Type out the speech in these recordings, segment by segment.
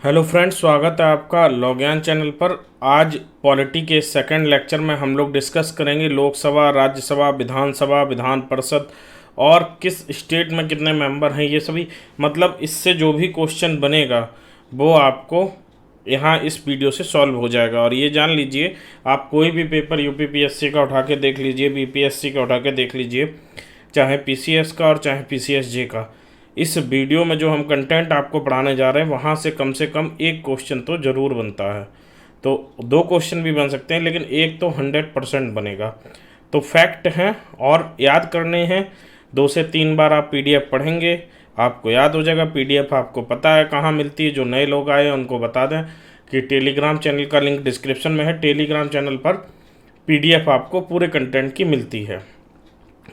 Hello friends, स्वागत है आपका लॉग्यान चैनल पर। आज पॉलिटी के सेकंड लेक्चर में हम लोग डिस्कस करेंगे लोकसभा, राज्यसभा, विधानसभा, विधान परिषद और किस स्टेट में कितने मेंबर हैं, ये सभी मतलब इससे जो भी क्वेश्चन बनेगा वो आपको यहाँ इस वीडियो से सॉल्व हो जाएगा। और ये जान लीजिए, आप कोई भी पेपर यूपीपीएससी का उठा के देख लीजिए, बीपीएससी का उठा के देख लीजिए, चाहे पीसीएस का और चाहे पीसीएसजे का, इस वीडियो में जो हम कंटेंट आपको पढ़ाने जा रहे हैं वहाँ से कम एक क्वेश्चन तो ज़रूर बनता है। तो दो क्वेश्चन भी बन सकते हैं, लेकिन एक तो 100% बनेगा। तो फैक्ट हैं और याद करने हैं। 2 से 3 बार आप पीडीएफ पढ़ेंगे, आपको याद हो जाएगा। पीडीएफ आपको पता है कहाँ मिलती है, जो नए लोग आए हैं उनको बता दें कि टेलीग्राम चैनल का लिंक डिस्क्रिप्शन में है। टेलीग्राम चैनल पर पीडीएफ आपको पूरे कंटेंट की मिलती है।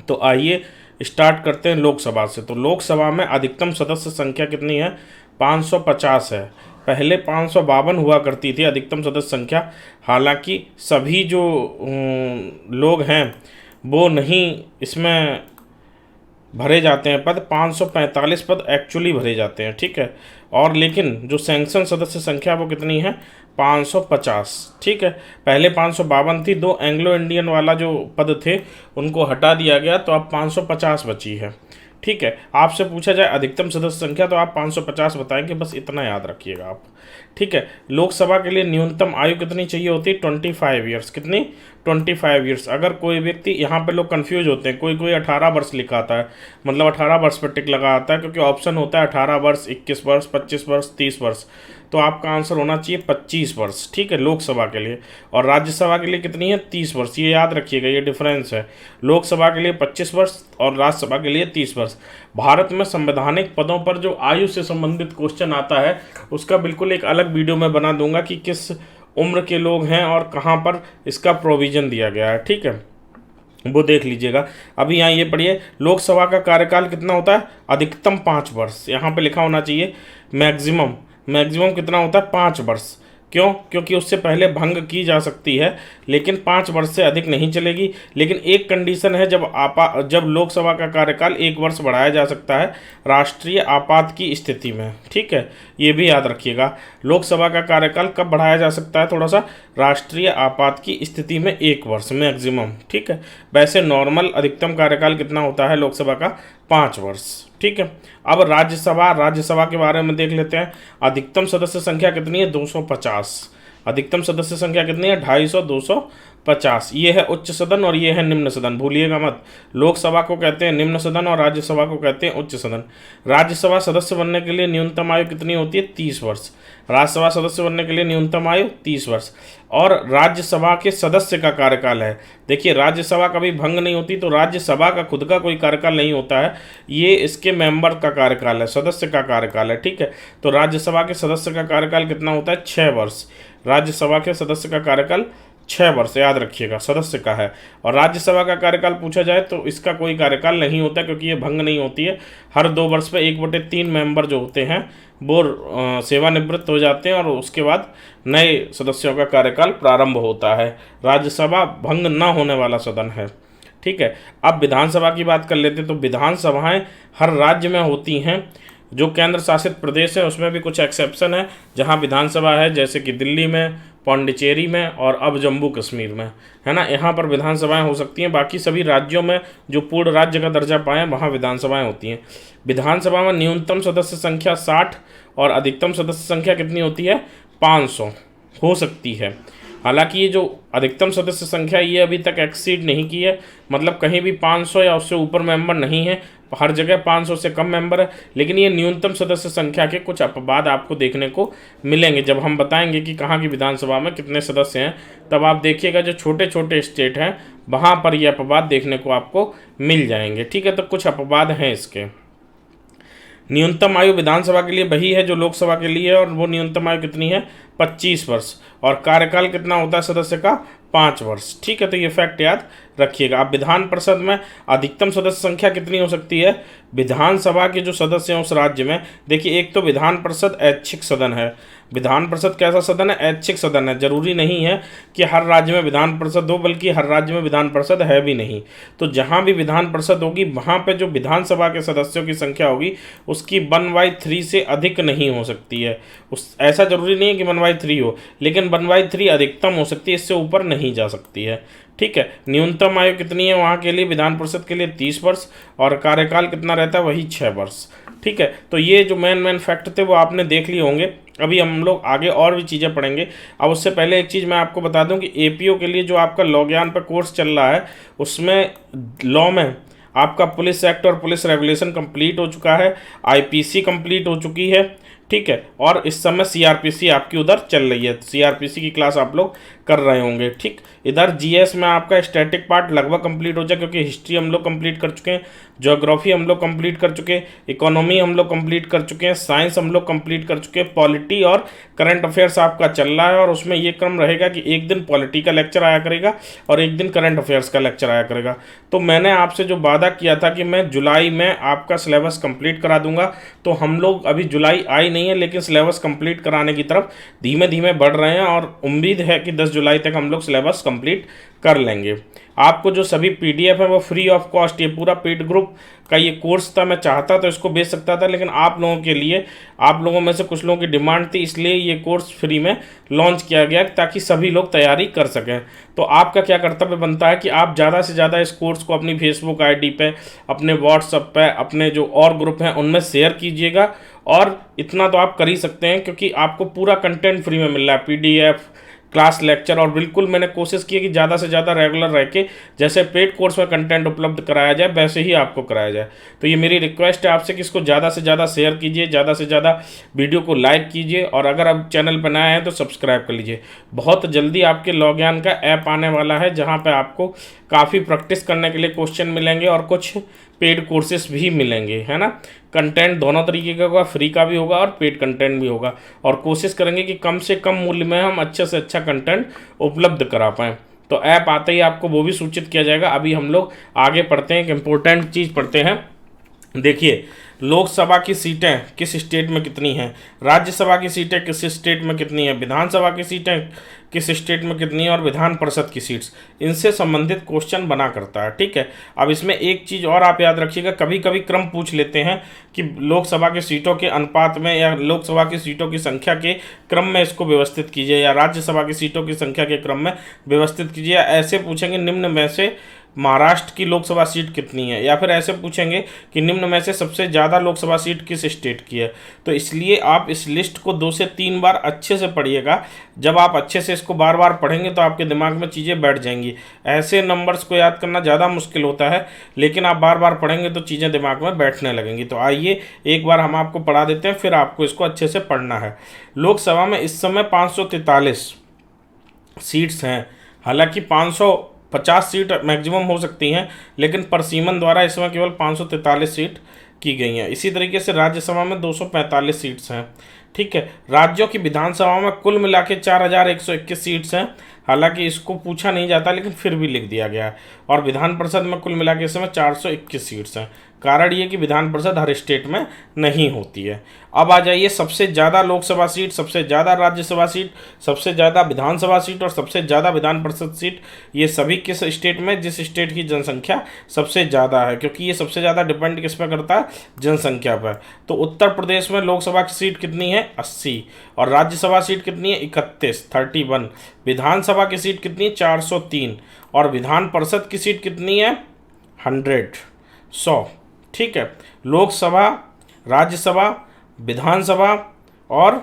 तो आइए स्टार्ट करते हैं लोकसभा से। तो लोकसभा में अधिकतम सदस्य संख्या कितनी है? 550 है। पहले 552 हुआ करती थी अधिकतम सदस्य संख्या। हालांकि सभी जो लोग हैं वो नहीं इसमें भरे जाते हैं पद, 545 पद एक्चुअली भरे जाते हैं, ठीक है। और लेकिन जो सैंक्शन सदस्य संख्या वो कितनी है? 550, ठीक है। पहले 552 थी, 2 एंग्लो इंडियन वाला जो पद थे उनको हटा दिया गया, तो अब 550 बची है, ठीक है। आपसे पूछा जाए अधिकतम सदस्य संख्या तो आप 550 बताएंगे, बस इतना याद रखिएगा आप, ठीक है। लोकसभा के लिए न्यूनतम आयु कितनी चाहिए होती है? 25 ईयर्स। कितनी? 25 ईयर्स। अगर कोई व्यक्ति, यहाँ पे लोग कंफ्यूज होते हैं, कोई 18 वर्ष लिखा आता है, मतलब 18 वर्ष पर टिक लगा आता है, क्योंकि ऑप्शन होता है 18 वर्ष, 21 वर्ष, 25 वर्ष, 30 वर्ष। तो आपका आंसर होना चाहिए 25 वर्ष, ठीक है, लोकसभा के लिए। और राज्यसभा के लिए कितनी है? 30 वर्ष। ये याद रखिएगा, ये डिफरेंस है। लोकसभा के लिए 25 वर्ष और राज्यसभा के लिए 30 वर्ष। भारत में संवैधानिक पदों पर जो आयु से संबंधित क्वेश्चन आता है उसका बिल्कुल एक अलग वीडियो में बना दूंगा कि किस उम्र के लोग हैं और कहाँ पर इसका प्रोविज़न दिया गया है, ठीक है, वो देख लीजिएगा। अभी यहाँ ये पढ़िए, लोकसभा का कार्यकाल कितना होता है? अधिकतम 5 वर्ष। यहाँ पे लिखा होना चाहिए मैक्सिमम कितना होता है? 5 वर्ष। क्यों? क्योंकि उससे पहले भंग की जा सकती है, लेकिन 5 वर्ष से अधिक नहीं चलेगी। लेकिन एक कंडीशन है, जब लोकसभा का कार्यकाल 1 वर्ष बढ़ाया जा सकता है राष्ट्रीय आपात की स्थिति में, ठीक है, ये भी याद रखिएगा। लोकसभा का कार्यकाल कब बढ़ाया जा सकता है? थोड़ा सा राष्ट्रीय आपात की स्थिति में 1 वर्ष मैक्सिमम, ठीक है। वैसे नॉर्मल अधिकतम कार्यकाल कितना होता है लोकसभा का? 5 वर्ष, ठीक है। अब राज्यसभा के बारे में देख लेते हैं। अधिकतम सदस्य संख्या कितनी है? 250। अधिकतम सदस्य संख्या कितनी है? 250, 250। ये है उच्च सदन और ये है निम्न सदन, भूलिएगा मत। लोकसभा को कहते हैं निम्न सदन और राज्यसभा को कहते हैं उच्च सदन। राज्यसभा सदस्य बनने के लिए न्यूनतम आयु कितनी होती है? 30 वर्ष। राज्यसभा सदस्य बनने के लिए न्यूनतम आयु 30 वर्ष। और राज्यसभा के सदस्य का कार्यकाल है, देखिए, राज्यसभा कभी भंग नहीं होती, तो राज्यसभा का खुद का कोई कार्यकाल नहीं होता है, ये इसके मेंबर का कार्यकाल है, सदस्य का कार्यकाल है, ठीक है। तो राज्यसभा के सदस्य का कार्यकाल कितना होता है? 6 वर्ष। राज्यसभा के सदस्य का कार्यकाल 6 वर्ष, याद रखिएगा, सदस्य का है। और राज्यसभा का कार्यकाल पूछा जाए तो इसका कोई कार्यकाल नहीं होता, क्योंकि ये भंग नहीं होती है। हर 2 वर्ष पे 1/3 मेंबर जो होते हैं वो सेवानिवृत्त हो जाते हैं और उसके बाद नए सदस्यों का कार्यकाल प्रारंभ होता है। राज्यसभा भंग न होने वाला सदन है, ठीक है। अब विधानसभा की बात कर लेते हैं। तो विधानसभाएं हर राज्य में होती हैं। जो केंद्र शासित प्रदेश है उसमें भी कुछ एक्सेप्शन है जहां विधानसभा है, जैसे कि दिल्ली में, पौंडीचेरी में और अब जम्मू कश्मीर में, है ना, यहाँ पर विधानसभाएं हो सकती हैं। बाकी सभी राज्यों में जो पूर्ण राज्य का दर्जा पाएँ वहाँ विधानसभाएं होती हैं। विधानसभा में न्यूनतम सदस्य संख्या 60 और अधिकतम सदस्य संख्या कितनी होती है? 500 हो सकती है। हालांकि ये जो अधिकतम सदस्य संख्या ये अभी तक एक्सीड नहीं की है, मतलब कहीं भी 500 या उससे ऊपर मेंबर नहीं है, हर जगह 500 से कम मेंबर है। लेकिन ये न्यूनतम सदस्य संख्या के कुछ अपवाद आपको देखने को मिलेंगे। जब हम बताएंगे कि कहाँ की विधानसभा में कितने सदस्य हैं, तब आप देखिएगा जो छोटे छोटे स्टेट हैं वहाँ पर ये अपवाद देखने को आपको मिल जाएंगे, ठीक है। तो कुछ अपवाद हैं इसके। न्यूनतम आयु विधानसभा के लिए वही है जो लोकसभा के लिए है, और वो न्यूनतम आयु कितनी है? 25 वर्ष। और कार्यकाल कितना होता है सदस्य का? 5 वर्ष, ठीक है। तो ये फैक्ट याद रखिएगा। अब विधान परिषद में अधिकतम सदस्य संख्या कितनी हो सकती है? विधानसभा के जो सदस्य हैं उस राज्य में, देखिए एक तो विधान परिषद ऐच्छिक सदन है। विधान परिषद कैसा सदन है? ऐच्छिक सदन है। जरूरी नहीं है कि हर राज्य में विधान परिषद हो, बल्कि हर राज्य में विधान परिषद है भी नहीं। तो जहां भी विधान परिषद होगी वहां पे जो विधानसभा के सदस्यों की संख्या होगी उसकी 1/3 से अधिक नहीं हो सकती है। ऐसा जरूरी नहीं है कि 1/3 हो, लेकिन 1/3 अधिकतम हो सकती है, इससे ऊपर नहीं जा सकती है। ठीक है। न्यूनतम आयु कितनी है वहाँ के लिए? विधान परिषद के लिए 30 वर्ष, और कार्यकाल कितना रहता है? वही 6 वर्ष। ठीक है। तो ये जो मेन फैक्ट थे वो आपने देख लिए होंगे। अभी हम लोग आगे और भी चीज़ें पढ़ेंगे। अब उससे पहले एक चीज़ मैं आपको बता दूं कि एपीओ के लिए जो आपका लॉ ज्ञान पर कोर्स चल रहा है उसमें लॉ में आपका पुलिस एक्ट और पुलिस रेगुलेशन कंप्लीट हो चुका है, आईपीसी कंप्लीट हो चुकी है। ठीक है। और इस समय सीआरपीसी आपकी उधर चल रही है, सीआरपीसी की क्लास आप लोग कर रहे होंगे। ठीक। इधर जीएस में आपका स्टैटिक पार्ट लगभग कंप्लीट हो जाए, क्योंकि हिस्ट्री हम लोग कंप्लीट कर चुके हैं, ज्योग्राफी हम लोग कंप्लीट कर चुके हैं, इकोनॉमी हम लोग कंप्लीट कर चुके हैं, साइंस हम लोग कंप्लीट कर चुके हैं, पॉलिटी और करंट अफेयर्स आपका चल रहा है। और उसमें ये क्रम रहेगा कि एक दिन पॉलिटी का लेक्चर आया करेगा और एक दिन करंट अफेयर्स का लेक्चर आया करेगा। तो मैंने आपसे जो वादा किया था कि मैं जुलाई में आपका सिलेबस कंप्लीट करा दूंगा, तो हम लोग अभी जुलाई आई नहीं है, लेकिन सिलेबस कंप्लीट कराने की तरफ धीमे धीमे बढ़ रहे हैं, और उम्मीद है कि 10 जुलाई तक हम लोग सिलेबस कंप्लीट कर लेंगे। आपको जो सभी पीडीएफ है वो फ्री ऑफ कॉस्ट, ये पूरा पेड ग्रुप का ये कोर्स था। मैं चाहता तो इसको बेच सकता था, लेकिन आप लोगों के लिए, आप लोगों में से कुछ लोगों की डिमांड थी, इसलिए ये कोर्स फ्री में लॉन्च किया गया ताकि सभी लोग तैयारी कर सकें। तो आपका क्या कर्तव्य बनता है कि आप ज़्यादा से ज़्यादा इस कोर्स को अपनी फेसबुक आईडी पे, अपने व्हाट्सएप पे, अपने जो और ग्रुप हैं उनमें शेयर कीजिएगा। और इतना तो आप कर ही सकते हैं, क्योंकि आपको पूरा कंटेंट फ्री में मिल रहा है, पीडीएफ, क्लास, लेक्चर। और बिल्कुल मैंने कोशिश की है कि ज़्यादा से ज़्यादा रेगुलर रह के जैसे पेड कोर्स में कंटेंट उपलब्ध कराया जाए वैसे ही आपको कराया जाए। तो ये मेरी रिक्वेस्ट है आपसे कि इसको ज़्यादा से ज़्यादा शेयर कीजिए, ज़्यादा से ज़्यादा वीडियो को लाइक कीजिए, और अगर आप चैनल पर नए हैं तो सब्सक्राइब कर लीजिए। बहुत जल्दी आपके लॉ ज्ञान का ऐप आने वाला है, जहाँ पर आपको काफ़ी प्रैक्टिस करने के लिए क्वेश्चन मिलेंगे और कुछ पेड कोर्सेस भी मिलेंगे, है ना। कंटेंट दोनों तरीके का होगा, फ्री का भी होगा और पेड कंटेंट भी होगा, और कोशिश करेंगे कि कम से कम मूल्य में हम अच्छे से अच्छा कंटेंट उपलब्ध करा पाएँ। तो ऐप आते ही आपको वो भी सूचित किया जाएगा। अभी हम लोग आगे पढ़ते हैं, एक इम्पोर्टेंट चीज़ पढ़ते हैं। देखिए, लोकसभा की सीटें किस स्टेट में कितनी हैं, राज्यसभा की सीटें किस स्टेट में कितनी हैं, विधानसभा की सीटें किस स्टेट में कितनी है, और विधान परिषद की सीट्स, इनसे संबंधित क्वेश्चन बना करता है। ठीक है। अब इसमें एक चीज़ और आप याद रखिएगा, कभी कभी क्रम पूछ लेते हैं कि लोकसभा की सीटों के अनुपात में, या लोकसभा की सीटों की संख्या के क्रम में इसको व्यवस्थित कीजिए, या राज्यसभा की सीटों की संख्या के क्रम में व्यवस्थित कीजिए। ऐसे पूछेंगे निम्न में से महाराष्ट्र की लोकसभा सीट कितनी है, या फिर ऐसे पूछेंगे कि निम्न में से सबसे ज़्यादा लोकसभा सीट किस स्टेट की है। तो इसलिए आप इस लिस्ट को 2 से 3 बार अच्छे से पढ़िएगा। जब आप अच्छे से इसको बार बार पढ़ेंगे तो आपके दिमाग में चीज़ें बैठ जाएंगी। ऐसे नंबर्स को याद करना ज़्यादा मुश्किल होता है, लेकिन आप बार बार पढ़ेंगे तो चीज़ें दिमाग में बैठने लगेंगी। तो आइए एक बार हम आपको पढ़ा देते हैं, फिर आपको इसको अच्छे से पढ़ना है। लोकसभा में इस समय 543 सीट्स हैं। हालांकि 550 सीट मैक्सिमम हो सकती हैं, लेकिन परसीमन द्वारा इस समय केवल 543 सीट की गई हैं। इसी तरीके से राज्यसभा में 245 सीट्स हैं। ठीक है। राज्यों की विधानसभा में कुल मिला के 4121 सीट्स हैं। हालांकि इसको पूछा नहीं जाता, लेकिन फिर भी लिख दिया गया है। और विधान परिषद में कुल मिला के इस समय 421 सीट्स हैं। कारण ये कि विधान परिषद हर स्टेट में नहीं होती है। अब आ जाइए, सबसे ज़्यादा लोकसभा सीट, सबसे ज़्यादा राज्यसभा सीट, सबसे ज़्यादा विधानसभा सीट और सबसे ज़्यादा विधान परिषद सीट, ये सभी किस स्टेट में, जिस स्टेट की जनसंख्या सबसे ज़्यादा है, क्योंकि ये सबसे ज़्यादा डिपेंड किस पर करता है, जनसंख्या पर। तो उत्तर प्रदेश में लोकसभा की सीट कितनी है, 80, और राज्यसभा सीट कितनी है, 31। विधानसभा की सीट कितनी है, 403, और विधान परिषद की सीट कितनी है, 100। ठीक है। लोकसभा, राज्यसभा, विधानसभा और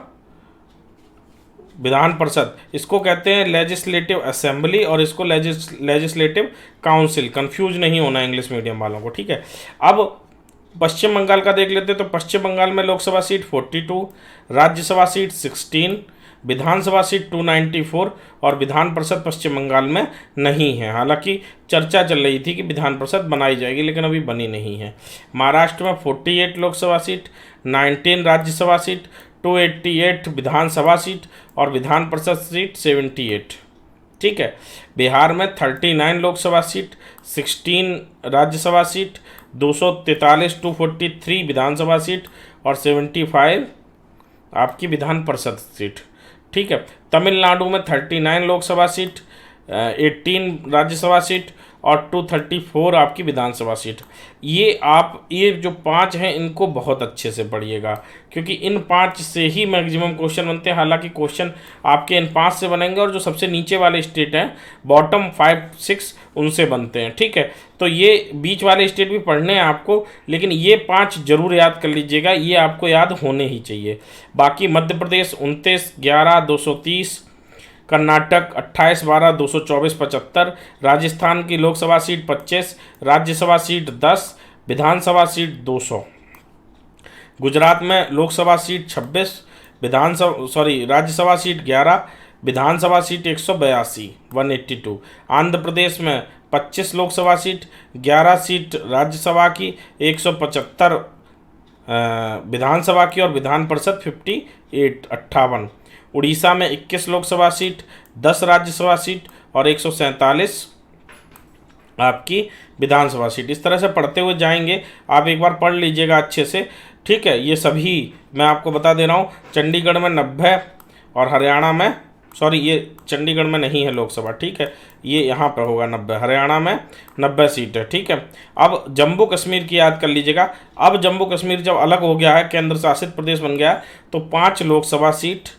विधान परिषद, इसको कहते हैं लेजिस्लेटिव असेंबली, और इसको लेजिस्लेटिव काउंसिल। कंफ्यूज नहीं होना इंग्लिश मीडियम वालों को। ठीक है। अब पश्चिम बंगाल का देख लेते हैं। तो पश्चिम बंगाल में लोकसभा सीट 42, राज्यसभा सीट 16, विधानसभा सीट 294, और विधान परिषद पश्चिम बंगाल में नहीं है। हालांकि चर्चा चल रही थी कि विधान परिषद बनाई जाएगी, लेकिन अभी बनी नहीं है। महाराष्ट्र में 48 लोकसभा सीट, 19 राज्यसभा सीट, 288 विधानसभा सीट और विधान परिषद सीट 78। ठीक है। बिहार में 39 लोकसभा सीट, 16 राज्यसभा सीट, 243 243 विधानसभा सीट और 75 आपकी विधान परिषद सीट। ठीक है। तमिलनाडु में 39 लोकसभा सीट, 18 राज्यसभा सीट और 234 आपकी विधानसभा सीट। ये जो 5 हैं इनको बहुत अच्छे से पढ़िएगा, क्योंकि इन 5 से ही मैक्सिमम क्वेश्चन बनते हैं। हालांकि क्वेश्चन आपके इन 5 से बनेंगे और जो सबसे नीचे वाले स्टेट हैं बॉटम 5-6 उनसे बनते हैं। ठीक है। तो ये बीच वाले स्टेट भी पढ़ने हैं आपको, लेकिन ये 5 जरूर याद कर लीजिएगा, ये आपको याद होने ही चाहिए। बाकी मध्य प्रदेश 29-11-230, कर्नाटक 28-12-224-75, राजस्थान की लोकसभा सीट 25, राज्यसभा सीट 10, विधानसभा सीट 200। गुजरात में लोकसभा सीट 26, राज्यसभा सीट 11, विधानसभा सीट 182 182। आंध्र प्रदेश में 25 लोकसभा सीट, 11 सीट राज्यसभा की, 175 विधानसभा की और विधान परिषद 58। उड़ीसा में 21 लोकसभा सीट, 10 राज्यसभा सीट और 147 आपकी विधानसभा सीट। इस तरह से पढ़ते हुए जाएंगे, आप एक बार पढ़ लीजिएगा अच्छे से। ठीक है। ये सभी मैं आपको बता दे रहा हूँ। चंडीगढ़ में 90 और हरियाणा में, ये चंडीगढ़ में नहीं है लोकसभा। ठीक है। ये यहाँ पर होगा 90, हरियाणा में 90 सीट है। ठीक है। अब जम्मू कश्मीर की याद कर लीजिएगा। अब जम्मू कश्मीर जब अलग हो गया है, केंद्र शासित प्रदेश बन गया है, तो 5 लोकसभा सीट,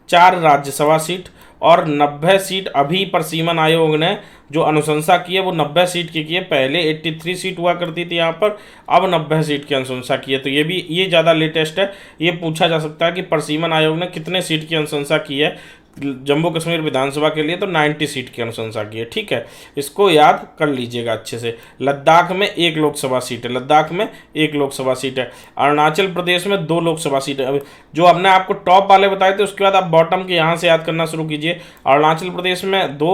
4 राज्यसभा सीट और 90 सीट अभी पर सीमन आयोग ने जो अनुशंसा की है वो 90 सीट की है। पहले 83 सीट हुआ करती थी यहाँ पर, अब 90 सीट की अनुशंसा की है। तो ये ज़्यादा लेटेस्ट है। ये पूछा जा सकता है कि परसीमन आयोग ने कितने सीट की अनुशंसा की है जम्मू कश्मीर विधानसभा के लिए, तो 90 सीट की अनुशंसा की है। ठीक है। इसको याद कर लीजिएगा अच्छे से। लद्दाख में 1 लोकसभा सीट है, लद्दाख में 1 लोकसभा सीट है। अरुणाचल प्रदेश में 2 लोकसभा सीट है। जो हमने आपको टॉप वाले बताए थे उसके बाद आप बॉटम के यहाँ से याद करना शुरू कीजिए। अरुणाचल प्रदेश में 2,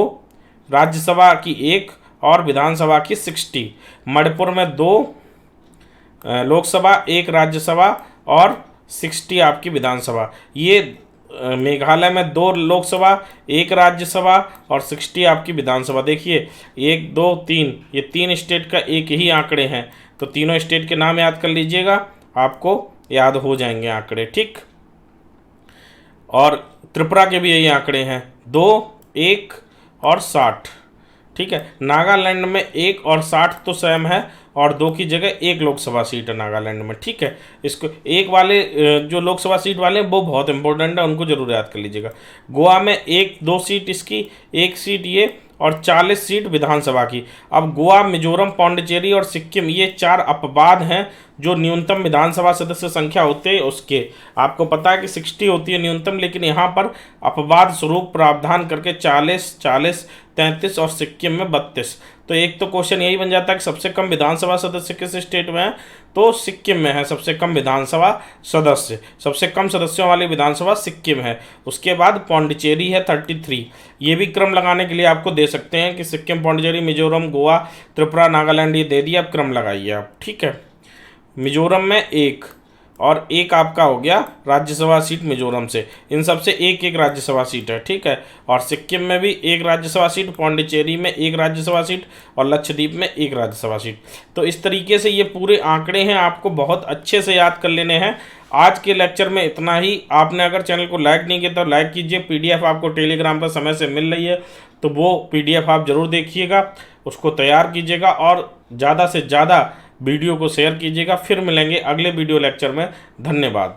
राज्यसभा की 1 और विधानसभा की 60। मणिपुर में 2 लोकसभा, 1 राज्यसभा और 60 आपकी विधानसभा। ये मेघालय में 2 लोकसभा, 1 राज्यसभा और 60 आपकी विधानसभा। देखिए 1 2 3, ये 3 स्टेट का एक ही आंकड़े हैं, तो तीनों स्टेट के नाम याद कर लीजिएगा, आपको याद हो जाएंगे आंकड़े। ठीक। और त्रिपुरा के भी यही आंकड़े हैं, 2, 1 और 60। ठीक है। नागालैंड में 1 और 60 तो सेम है, और 2 की जगह 1 लोकसभा सीट है नागालैंड में। ठीक है। इसको 1 वाले जो लोकसभा सीट वाले हैं वो बहुत इंपॉर्टेंट है, उनको जरूर याद कर लीजिएगा। गोवा में 1-2 सीट इसकी, 1 सीट ये और 40 सीट विधानसभा की। अब गोवा, मिजोरम, पौंडीचेरी और सिक्किम ये 4 अपवाद हैं जो न्यूनतम विधानसभा सदस्य संख्या होते हैं उसके। आपको पता है कि 60 होती है न्यूनतम, लेकिन यहाँ पर अपवाद स्वरूप प्रावधान करके 40, 40, 33 और सिक्किम में 32। तो एक तो क्वेश्चन यही बन जाता है कि सबसे कम विधानसभा सदस्य किस स्टेट में है, तो सिक्किम में है सबसे कम विधानसभा सदस्य। सबसे कम सदस्यों वाली विधानसभा सिक्किम है। उसके बाद पौंडीचेरी है 33। ये भी क्रम लगाने के लिए आपको दे सकते हैं कि सिक्किम, पौंडीचेरी, मिजोरम, गोवा, त्रिपुरा, नागालैंड, ये दे दिया, अब क्रम लगाइए आप। ठीक है। मिजोरम में 1 और 1 आपका हो गया राज्यसभा सीट मिजोरम से। इन सब से 1-1 राज्यसभा सीट है। ठीक है। और सिक्किम में भी 1 राज्यसभा सीट, पौंडीचेरी में 1 राज्यसभा सीट और लक्षद्वीप में 1 राज्यसभा सीट। तो इस तरीके से ये पूरे आंकड़े हैं, आपको बहुत अच्छे से याद कर लेने हैं। आज के लेक्चर में इतना ही। आपने अगर चैनल को लाइक नहीं किया तो लाइक कीजिए। PDF आपको टेलीग्राम पर समय से मिल रही है, तो वो PDF आप ज़रूर देखिएगा, उसको तैयार कीजिएगा और ज़्यादा से ज़्यादा वीडियो को शेयर कीजिएगा। फिर मिलेंगे अगले वीडियो लेक्चर में। धन्यवाद।